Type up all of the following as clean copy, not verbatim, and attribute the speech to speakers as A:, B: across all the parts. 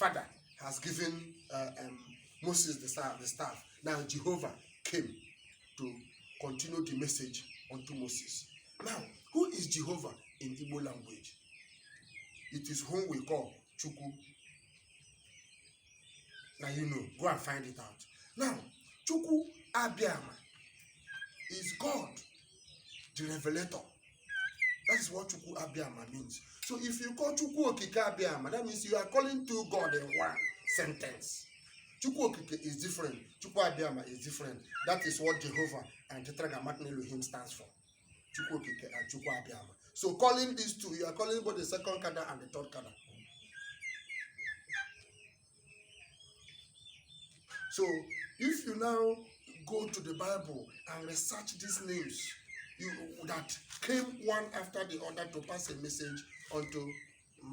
A: Father has given Moses the staff. Now Jehovah came to continue the message unto Moses. Now, who is Jehovah in Igbo language? It is whom we call Chukwu. Now you know, go and find it out. Now, Chukwu Abiyama is God, the revelator. That is what Chukwu Abiyama means. So if you call Chukwu Okike Abiyama, that means you are calling two God in one sentence. Chukwu Okike is different. Chukwu Abiyama is different. That is what Jehovah and Tetragrammaton Elohim stands for. Chukwu Okike and Chukwu Abiyama. So calling these two, you are calling both the second kada and the third kada. So if you now go to the Bible and research these names, that came one after the other to pass a message unto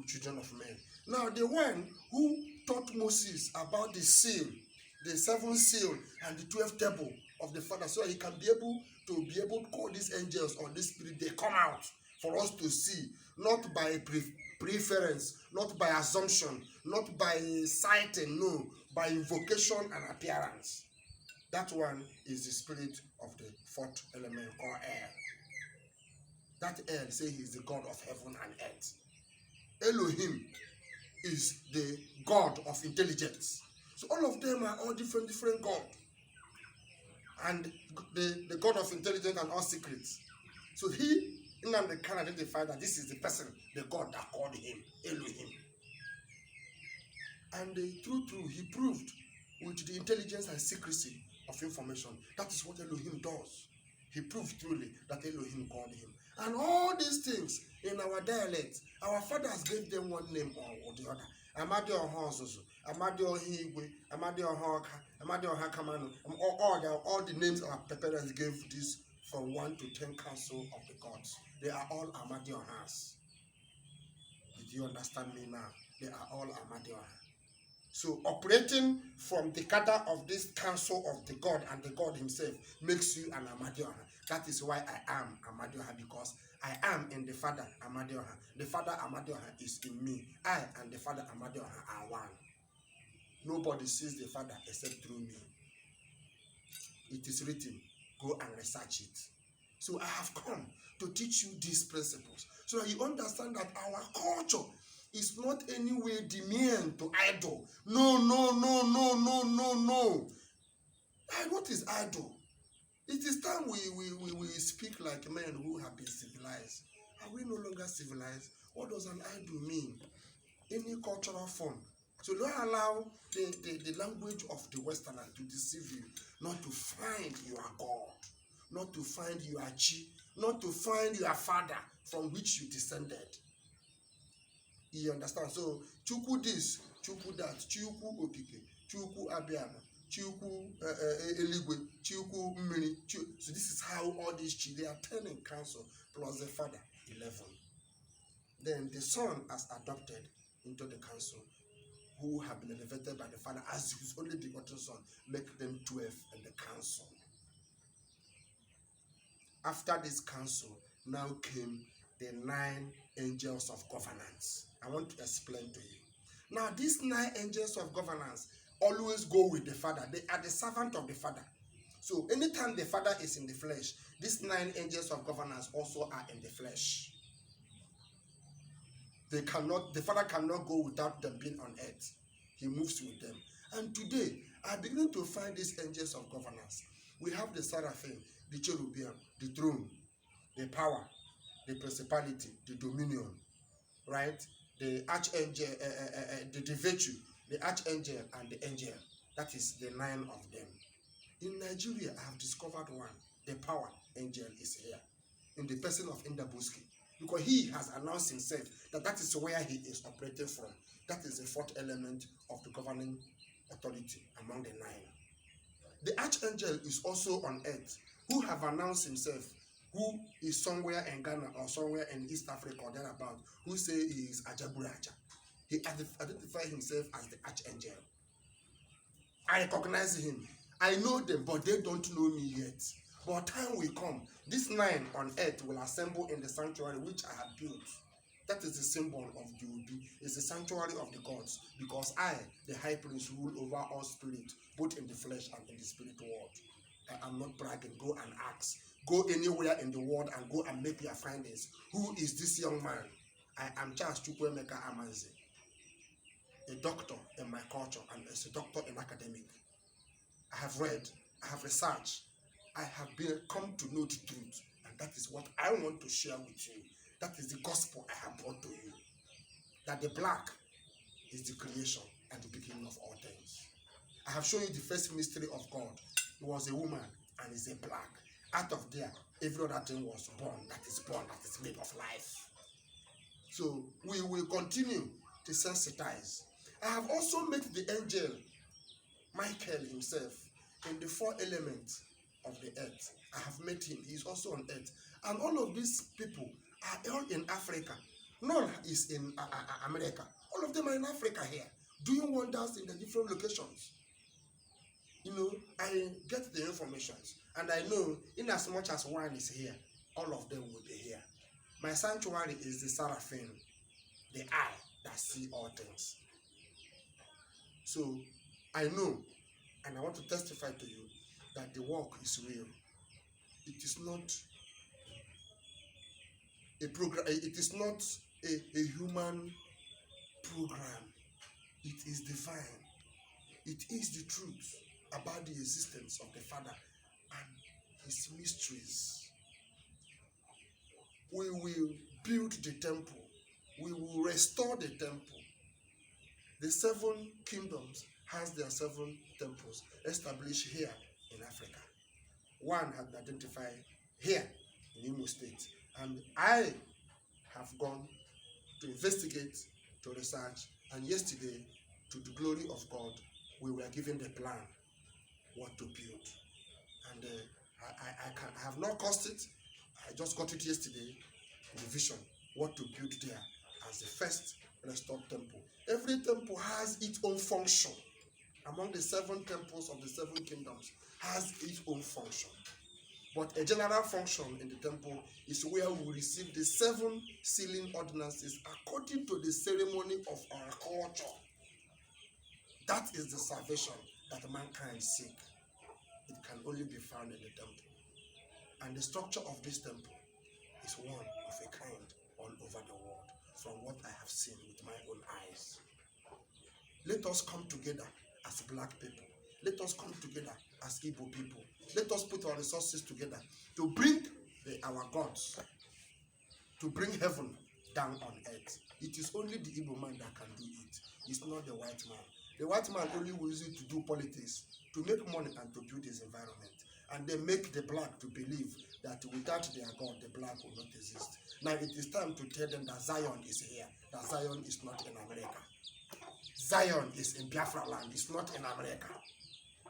A: children of men. Now the one who taught Moses about the seal, the 7th seal and the 12th table of the Father, so he can be able to call these angels or this spirit, they come out for us to see, not by preference, not by assumption, not by sighting, no, by invocation and appearance. That one is the spirit of the 4th element called air. That air, say he is the God of heaven and earth. Elohim is the God of intelligence. So all of them are all different God. And the God of intelligence and all secrets. So he, Nnamdi can identify that this is the person, the God that called him Elohim. And through he proved with the intelligence and secrecy of information. That is what Elohim does. He proved truly that Elohim called him. And all these things in our dialect, our fathers gave them one name or the other. AMADIOHA Ozuzu, AMADIOHA Igwe, AMADIOHA Oka, AMADIOHA Kamanu. All the names our parents gave this from 1 to 10 council of the gods. They are all AMADIOHAs. Did you understand me now? They are all AMADIOHA. So operating from the cadre of this council of the God and the God himself makes you an AMADIOHA. That is why I am AMADIOHA, because I am in the Father AMADIOHA. The Father AMADIOHA is in me. I and the Father AMADIOHA are one. Nobody sees the Father except through me. It is written. Go and research it. So I have come to teach you these principles so that you understand that our culture is not any way demean to idol. No. What is idol? It is time we speak like men who have been civilized. Are we no longer civilized? What does an idol mean? Any cultural form. So don't allow the language of the Westerner to deceive you, not to find your God, not to find your chi, not to find your father from which you descended. You understand? So Chukwu this, Chukwu that, Chukwu Okike, Chukwu Abiyama, Chukwu Eligwe, Chukwu Mmiri. So this is how all these chi, they are 10 in council plus the father, 11. Then the son has adopted into the council, who have been elevated by the Father as his only begotten son, make them 12 in the council. After this council, now came the 9 angels of governance. I want to explain to you. Now, these 9 angels of governance always go with the Father. They are the servant of the Father. So, anytime the Father is in the flesh, these 9 angels of governance also are in the flesh. The Father cannot go without them being on earth. He moves with them. And today, I begin to find these angels of governance. We have the seraphim, the cherubim, the throne, the power, the principality, the dominion, right? The archangel, the virtue, the archangel, and the angel. That is the 9 of them. In Nigeria, I have discovered one. The power angel is here, in the person of Ndabuski. Because he has announced himself that is where he is operating from. That is the 4th element of the governing authority among the 9. The archangel is also on earth, who have announced himself, who is somewhere in Ghana or somewhere in East Africa or thereabout, who say he is Ajaburaja. He identifies himself as the archangel. I recognize him. I know them, but they don't know me yet. But time will come. This 9 on earth will assemble in the sanctuary which I have built. That is the symbol of the Obi. It's the sanctuary of the gods. Because I, the high priest, rule over all spirits, both in the flesh and in the spirit world. I am not bragging. Go and ask. Go anywhere in the world and go and make your findings. Who is this young man? I am Charles Chukwuemeka Amanze, a doctor in my culture and as a doctor in academic. I have read, I have researched, I have come to know the truth, and that is what I want to share with you. That is the gospel I have brought to you. That the black is the creation and the beginning of all things. I have shown you the first mystery of God. It was a woman and is a black. Out of there, every other thing was born, that is made of life. So we will continue to sensitize. I have also met the angel, Michael himself, in the 4 elements of the earth. I have met him. He is also on earth. And all of these people are all in Africa. None is in America. All of them are in Africa here, doing wonders in the different locations. You know, I get the information, and I know in as much as one is here, all of them will be here. My sanctuary is the seraphim, the eye that see all things. So I know, and I want to testify to you that the work is real. It is not a program. It is not a human program. It is divine. It is the truth about the existence of the Father and his mysteries. We will build the temple. We will restore the temple. The 7 kingdoms has their 7 temples established here in Africa. One has been identified here in Imo State. And I have gone to investigate, to research, and yesterday, to the glory of God, we were given the plan what to build. And I have not caused it. I just got it yesterday in the vision, what to build there as the first restored temple. Every temple has its own function. Among the 7 temples of the 7 kingdoms has its own function. But a general function in the temple is where we receive the 7 sealing ordinances according to the ceremony of our culture. That is the salvation that mankind seek. It can only be found in the temple. And the structure of this temple is one of a kind all over the world, from what I have seen with my own eyes. Let us come together as black people. Let us come together as Igbo people. Let us put our resources together to bring our gods, to bring heaven down on earth. It is only the Igbo man that can do it. It's not the white man. The white man only will use it to do politics, to make money and to build his environment. And they make the black to believe that without their God, the black will not exist. Now it is time to tell them that Zion is here, that Zion is not in America. Zion is in Biafra land, it's not in America.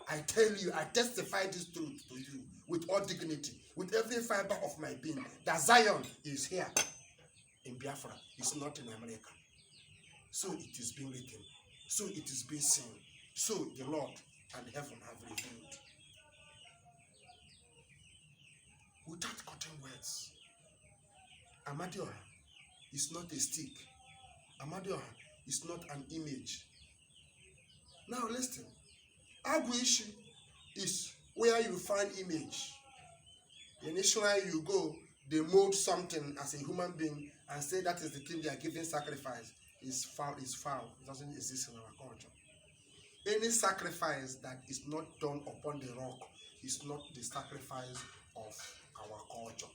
A: I tell you, I testify this truth to you with all dignity, with every fiber of my being, that Zion is here in Biafra, it's not in America. So it is being written, so it is being seen, so the Lord and heaven have revealed. Without cutting words, AMADIOHA is not a stick. AMADIOHA is not an image. Now listen, Agwishi is where you find image. Initially you go, they mold something as a human being and say that is the thing they are giving sacrifice. Is foul. It doesn't exist in our culture. Any sacrifice that is not done upon the rock is not the sacrifice of our culture.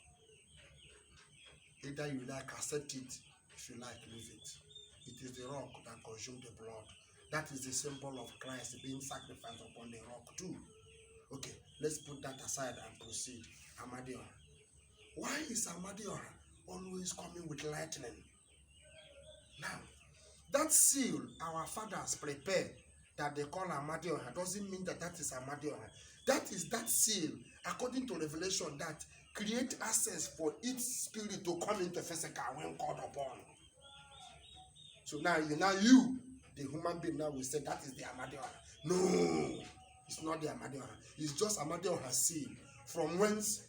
A: Either you like, accept it. If you like, leave it. It is the rock that consumed the blood. That is the symbol of Christ being sacrificed upon the rock too. Okay, let's put that aside and proceed. AMADIOHA. Why is AMADIOHA always coming with lightning? Now, that seal our fathers prepare that they call AMADIOHA doesn't mean that that is AMADIOHA. That is that seal, according to Revelation, that create access for each spirit to come into physical when called upon. So now you, the human being, now will say that is the AMADIOHA. No, it's not the AMADIOHA. It's just AMADIOHA seal, from whence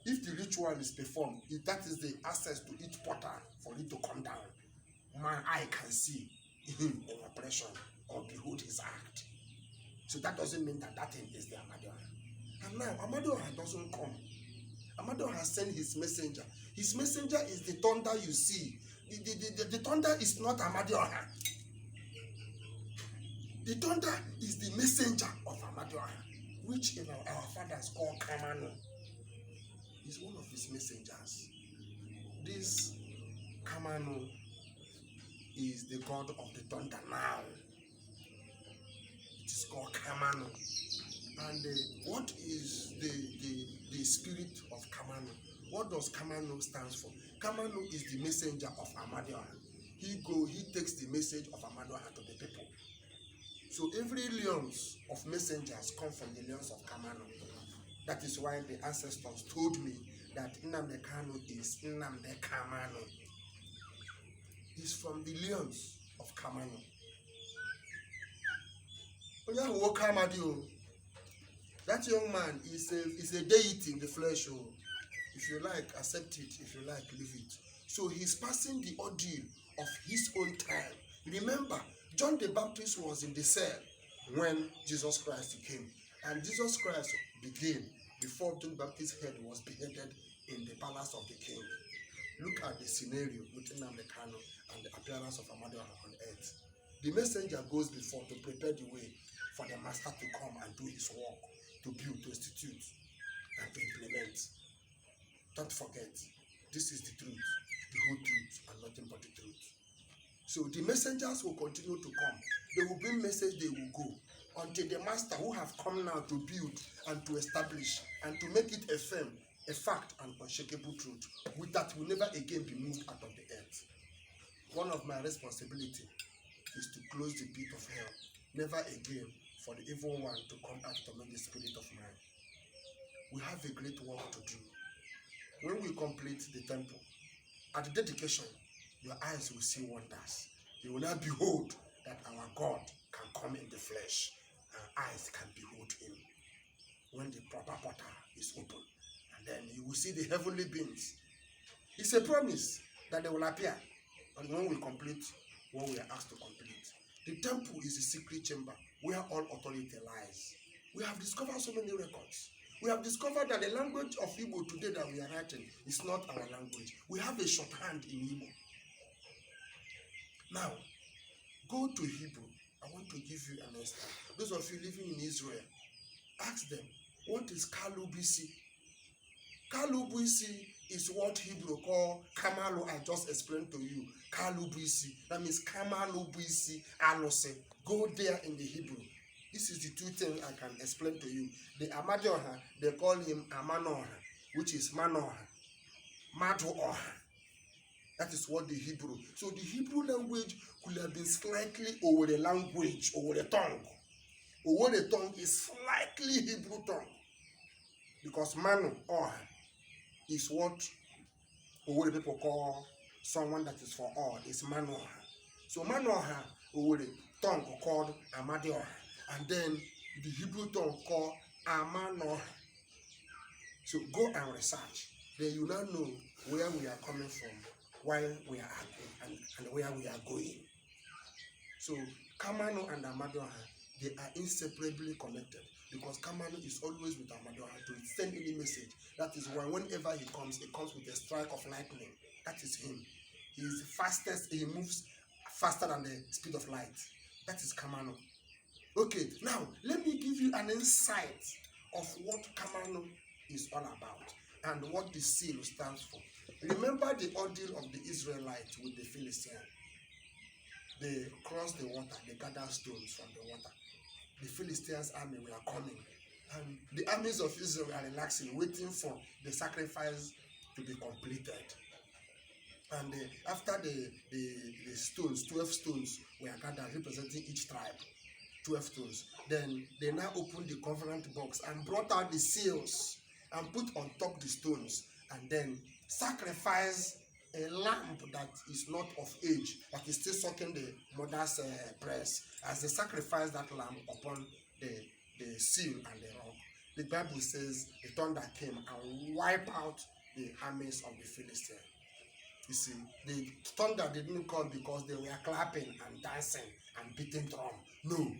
A: If the ritual is performed, if that is the access to each portal for it to come down, my eye can see him in operation or behold his act. So that doesn't mean that that thing is the AMADIOHA. And now AMADIOHA doesn't come. AMADIOHA sent his messenger. His messenger is the thunder you see. The thunder is not AMADIOHA. The thunder is the messenger of AMADIOHA, which in our fathers call Kamano. Is one of his messengers. This Kamano is the god of the thunder now. It is called Kamano. And what is the spirit of Kamano? What does Kamano stand for? Kamano is the messenger of AMADIOHA. He takes the message of AMADIOHA to the people. So every leons of messengers come from the leons of Kamano. That is why the ancestors told me that Nnamdi Kanu is Nnamdi Kamano. He's from the leons of Kamano. That young man is a deity in the flesh. If you like, accept it. If you like, leave it. So he's passing the ordeal of his own time. Remember, John the Baptist was in the cell when Jesus Christ came. And Jesus Christ began before John the Baptist's head was beheaded in the palace of the king. Look at the scenario with Nnamdi Kanu and the appearance of AMADIOHA on earth. The messenger goes before to prepare the way for the master to come and do his work, to build, to institute, and to implement. Don't forget, this is the truth, the whole truth, and nothing but the truth. So the messengers will continue to come. They will bring message, they will go, until the master who have come now to build and to establish and to make it a firm, a fact and unshakable truth, with that will never again be moved out of the earth. One of my responsibilities is to close the pit of hell, never again for the evil one to come out to torment the spirit of man. We have a great work to do. When we complete the temple, at the dedication, your eyes will see wonders. You will now behold that our God can come in the flesh, and eyes can behold him. When the proper portal is open, and then you will see the heavenly beings. It's a promise that they will appear, and when we complete what we are asked to complete. The temple is a secret chamber where all authority lies. We have discovered so many records. We have discovered that the language of Igbo today that we are writing is not our language. We have a shorthand in Igbo. Now, go to Hebrew. I want to give you an answer. Those of you living in Israel, ask them, what is Kalubisi? Kalubisi is what Hebrew call Kamalu. I just explained to you. Kalubisi. That means Kamalubisi Alose. Go there in the Hebrew. This is the two things I can explain to you. The AMADIOHA, they call him Amanoha, which is Manoha, Madoha. That is what the Hebrew. So the Hebrew language could have been slightly over the language, over the tongue. Over the tongue is slightly Hebrew tongue. Because Manu or is what over the people call someone that is for all, is Manoha. So Manoha over the tongue called AMADIOHA. And then the Hebrew tongue called Amanoha. So go and research. Then you now know where we are coming from, why we are acting, and where we are going. So Kamano and AMADIOHA, they are inseparably connected, because Kamano is always with AMADIOHA to send any message. That is why whenever he comes with a strike of lightning. That is him. He is the fastest, he moves faster than the speed of light. That is Kamano. Okay, now let me give you an insight of what Kamano is all about and what the seal stands for. Remember the ordeal of the Israelites with the Philistines. They crossed the water, they gathered stones from the water. The Philistines' army were coming, and the armies of Israel are relaxing, waiting for the sacrifice to be completed. And after the stones, 12 stones were gathered representing each tribe, 12 stones. Then they now opened the covenant box and brought out the seals and put on top the stones, and then sacrifice a lamb that is not of age, that is still sucking the mother's breast, as they sacrifice that lamb upon the seal and the rock. the Bible says the thunder came and wiped out the armies of the Philistines. You see, the thunder didn't come because they were clapping and dancing and beating drum. No,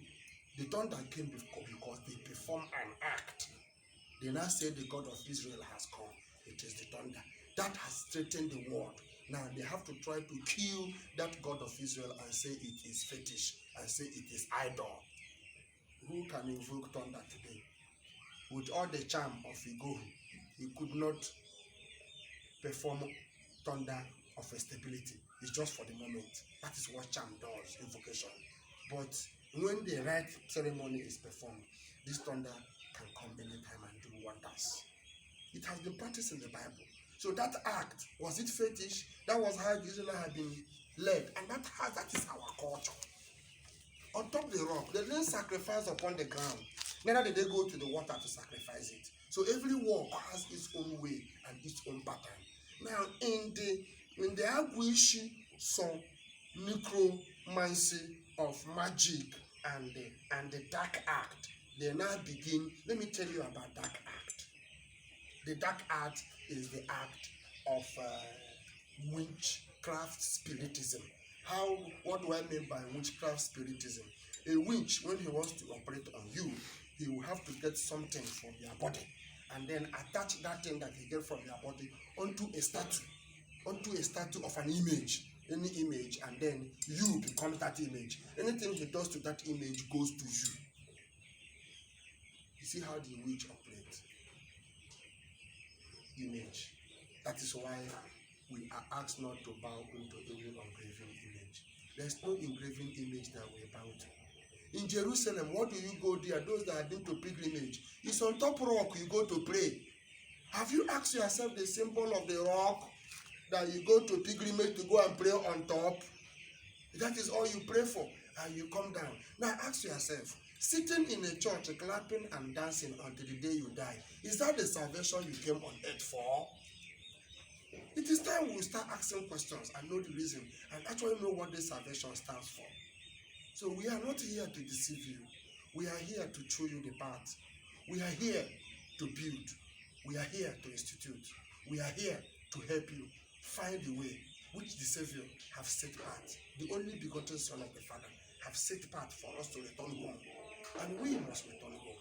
A: the thunder came because they performed an act. They now say the God of Israel has come. It is the thunder. That has straightened the world. Now they have to try to kill that God of Israel and say it is fetish and say it is idol. Who can invoke thunder today? With all the charm of Igohu, he could not perform thunder of a stability. It's just for the moment. That is what charm does, invocation. But when the right ceremony is performed, this thunder can come anytime and do wonders. It has been practiced in the Bible. So that act, was it fetish? That was how Israel had been led. And that is our culture. On top of the rock, they didn't sacrifice upon the ground. Neither did they go to the water to sacrifice it. So every walk has its own way and its own pattern. Now, in the Agwishi song, necromancy of magic and the dark act, they now begin. Let me tell you about dark act. The dark act is the act of witchcraft spiritism. What do I mean by witchcraft spiritism? A witch, when he wants to operate on you, he will have to get something from your body and then attach that thing that he gets from your body onto a statue of an image, any image, and then you become that image. Anything he does to that image goes to you. You see how the witch operates? Image. That is why we are asked not to bow into any engraven image. There's no engraven image that we bow to. In Jerusalem, what do you go there? Those that have been to pilgrimage, it's on top rock you go to pray. Have you asked yourself the symbol of the rock that you go to pilgrimage to go and pray on top? That is all you pray for, and you come down. Now ask yourself, sitting in a church, clapping and dancing until the day you die, is that the salvation you came on earth for? It is time we start asking questions and know the reason and actually know what this salvation stands for. So we are not here to deceive you. We are here to show you the path. We are here to build. We are here to institute. We are here to help you find the way which the Savior have set path. The only begotten Son of the Father have set path for us to return home. And we must return home.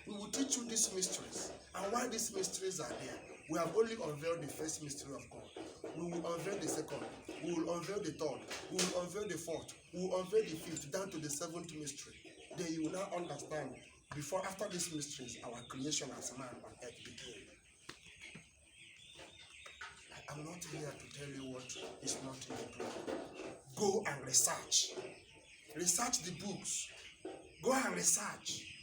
A: We will teach you these mysteries. And why these mysteries are there, we have only unveiled the first mystery of God. We will unveil the second. We will unveil the third. We will unveil the fourth. We will unveil the fifth, down to the seventh mystery. Then you will now understand, after these mysteries, our creation as man on earth began. I am not here to tell you what is not in the book. Go and research. Research the books. Go and research.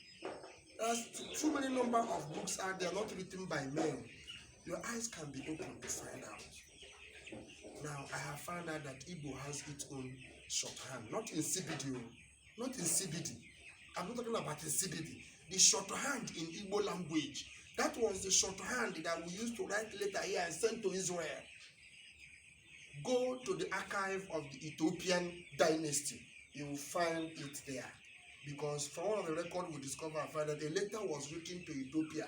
A: There's too many number of books out there not written by men. Your eyes can be opened to find out. Now, I have found out that Igbo has its own shorthand, not in CBD, not in CBD. I'm not talking about in CBD. The shorthand in Igbo language, that was the shorthand that we used to write letter here and send to Israel. Go to the archive of the Ethiopian dynasty. You will find it there. Because from one of the records we discovered, I found that a letter was written to Ethiopia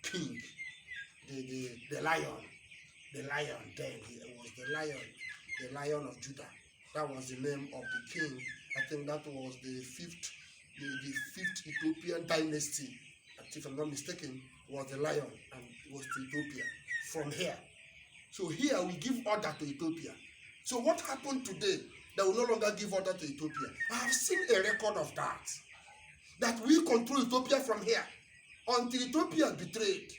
A: king, the lion. The lion, then it was the lion of Judah. That was the name of the king. I think that was the fifth Ethiopian dynasty. If I'm not mistaken, was the lion, and it was to Ethiopia from here. So here we give order to Ethiopia. So what happened today that we no longer give order to Ethiopia? I have seen a record of that. That we control Ethiopia from here until Ethiopia betrayed.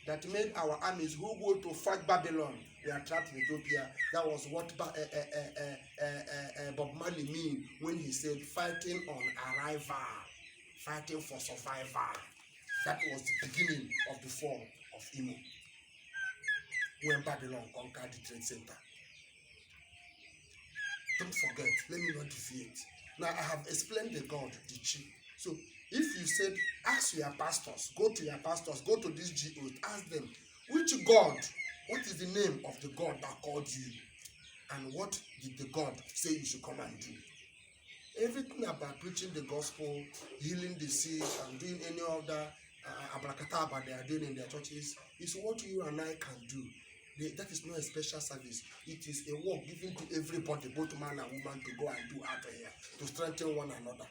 A: That made our armies who go to fight Babylon, they are trapped in Ethiopia. That was what Bob Marley mean when he said fighting on arrival, fighting for survival. That was the beginning of the fall of Imo, when Babylon conquered the trade center. Don't forget, let me not deviate. Now I have explained the God, the chief. So if you said, ask your pastors, go to your pastors, go to these GOs, ask them, which God, what is the name of the God that called you? And what did the God say you should come and do? Everything about preaching the gospel, healing the sick, and doing any other abracadabra they are doing in their churches is what you and I can do. That is not a special service. It is a work given to everybody, both man and woman, to go and do out here, to strengthen one another.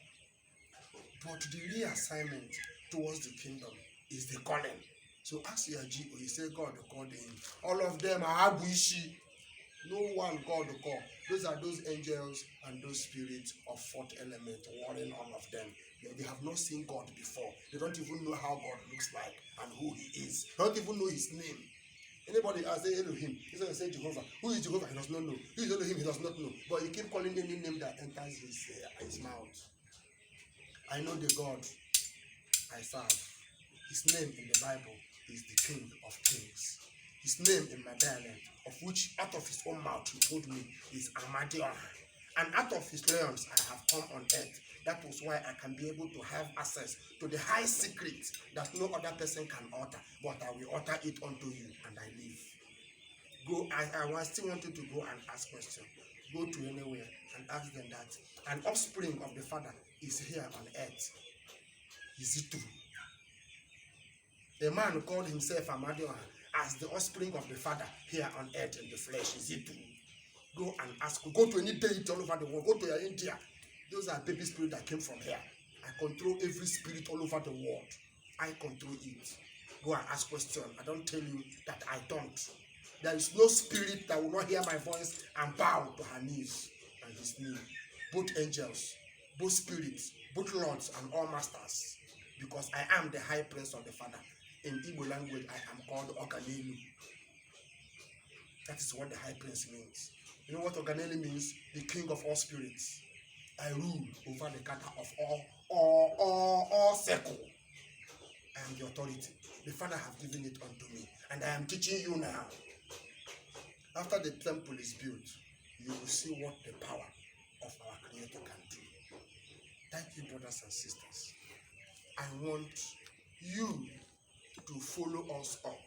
A: But the real assignment towards the kingdom is the calling. So ask your GO, you say God called him. All of them are Abuishi. No one God will call. Those are those angels and those spirits of fourth element, warring all of them. They have not seen God before. They don't even know how God looks like and who he is. They don't even know his name. Anybody ask Elohim, he's going to say Jehovah. Who is Jehovah? He does not know. Who is Elohim? He does not know. But you keep calling any name that enters his mouth. I know the God I serve. His name in the Bible is the King of Kings. His name in my dialect, of which out of his own mouth he told me, is AMADIOHA. And out of his realms I have come on earth. That was why I can be able to have access to the high secret that no other person can utter, but I will utter it unto you, and I live. Go. I still want you to go and ask questions. Go to anywhere and ask them that an offspring of the Father is here on earth. Is it true? A man who called himself AMADIOHA as the offspring of the Father here on earth in the flesh. Is it true? Go and ask. Go to any deity all over the world. Go to India. Those are baby spirits that came from here. I control every spirit all over the world. I control it. Go and ask questions. I don't tell you that I don't. There is no spirit that will not hear my voice and bow to her knees and his knee. Both angels, both spirits, both lords and all masters. Because I am the high prince of the Father. In Igbo language, I am called Oganelu. That is what the high prince means. You know what Oganelu means? The king of all spirits. I rule over the cattle of all circle. I am the authority. The Father have given it unto me, and I am teaching you now. After the temple is built, you will see what the power of our Creator can do. Thank you, brothers and sisters. I want you to follow us up.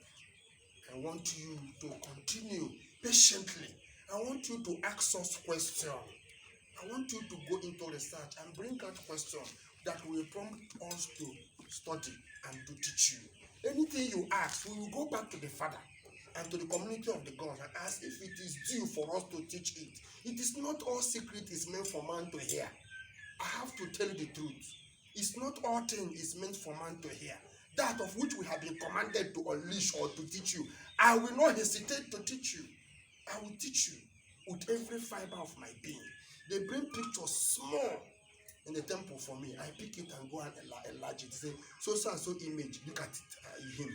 A: I want you to continue patiently. I want you to ask us questions. I want you to go into research and bring out questions that will prompt us to study and to teach you. Anything you ask, we will go back to the Father and to the community of the gods and ask if it is due for us to teach it. It is not all secret is meant for man to hear. I have to tell you the truth. It's not all things is meant for man to hear. That of which we have been commanded to unleash or to teach you, I will not hesitate to teach you. I will teach you with every fiber of my being. They bring pictures small in the temple for me. I pick it and go and enlarge it. Say, so and so image, look at it, him.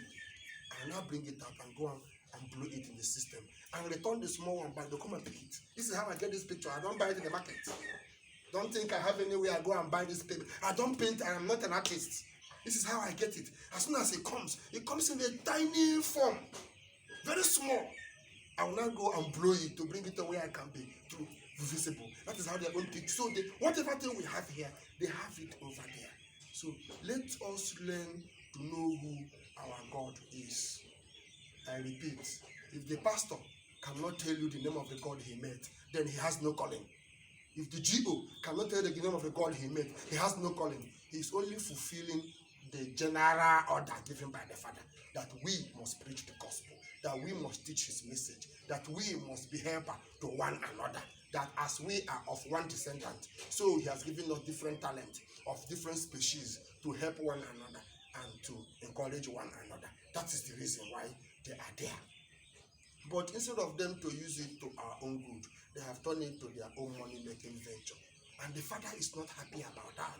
A: I now bring it out and go and blow it in the system. And return the small one back, they'll come and pick it. This is how I get this picture. I don't buy it in the market. Don't think I have anywhere I go and buy this paper. I don't paint, I am not an artist. This is how I get it. As soon as it comes in a tiny form, very small. I will now go and blow it to bring it to where I can be visible. That is how they are going to teach. So whatever thing we have here, they have it over there. So let us learn to know who our God is. I repeat, if the pastor cannot tell you the name of the God he met, then he has no calling. If the GO cannot tell you the name of the God he met, he has no calling. He is only fulfilling the general order given by the Father, that we must preach the gospel, that we must teach his message, that we must be helper to one another, that as we are of one descendant, so he has given us different talents of different species to help one another and to encourage one another. That is the reason why they are there. But instead of them to use it to our own good, they have turned it to their own money-making venture. And the Father is not happy about that.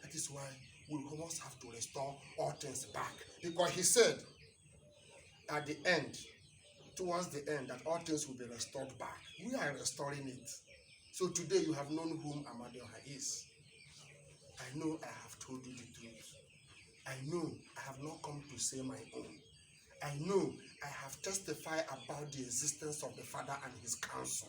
A: That is why we almost have to restore all things back. Because he said at the end, towards the end, that all things will be restored back. We are restoring it. So today you have known whom AMADIOHA is. I know I have told you the truth. I know I have not come to say my own. I know I have testified about the existence of the Father and his counsel.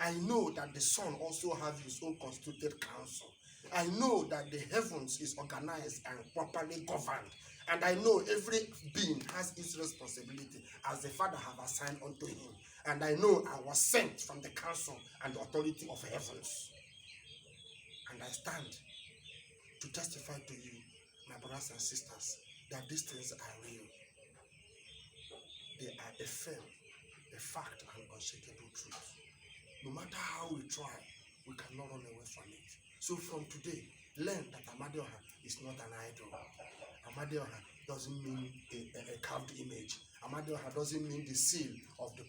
A: I know that the Son also has his own constituted counsel. I know that the heavens is organized and properly governed. And I know every being has its responsibility as the Father have assigned unto him. And I know I was sent from the counsel and the authority of heavens. And I stand to testify to you, my brothers and sisters, that these things are real. They are a firm, a fact, and unshakable truth. No matter how we try, we cannot run away from it. So from today, learn that AMADIOHA is not an idol. AMADIOHA doesn't mean a carved image. AMADIOHA doesn't mean the seal of the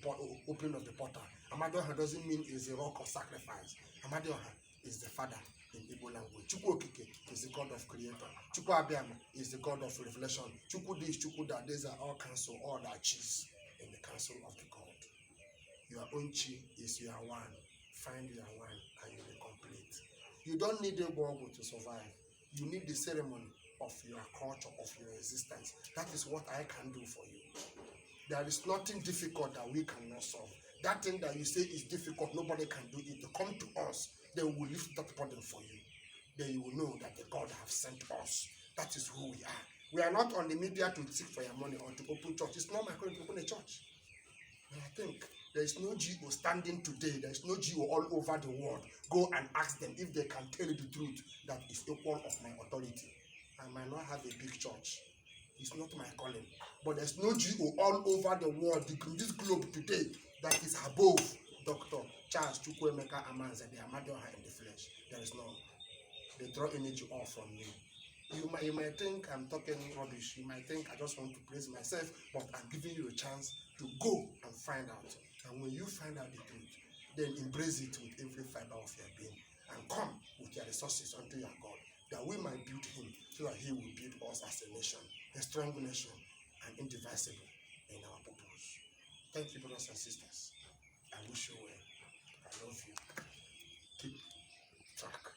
A: opening of the portal. AMADIOHA doesn't mean it's a rock of sacrifice. AMADIOHA is the Father in Igbo language. Chukwuokike is the God of creator. Chukwuabiama is the God of revelation. Chukwu this, Chukwu that, these are all counsel, all that cheese in the counsel of the God. Your own chi is your one. Find your one and you'll be complete. You don't need a Bible to survive. You need the ceremony of your culture, of your existence. That is what I can do for you. There is nothing difficult that we cannot solve. That thing that you say is difficult, nobody can do it. Come to us, then we will lift that burden for you. Then you will know that the God has sent us. That is who we are. We are not on the media to seek for your money or to open church. It's not my calling to open a church. And I think there is no GO standing today. There is no GO all over the world. Go and ask them if they can tell you the truth that is equal of my authority. I might not have a big church. It's not my calling. But there's no GO all over the world, this globe today, that is above Dr. Charles Chukwuemeka Amanze, the AMADIOHA in the flesh. There is none. They draw energy off from me. You might think I'm talking rubbish. You might think I just want to praise myself, but I'm giving you a chance to go and find out. And when you find out the truth, then embrace it with every fiber of your being and come with your resources unto your God, that we might build him so that he will build us as a nation, a strong nation, and indivisible in our purpose. Thank you, brothers and sisters. I wish you well. I love you. Keep track.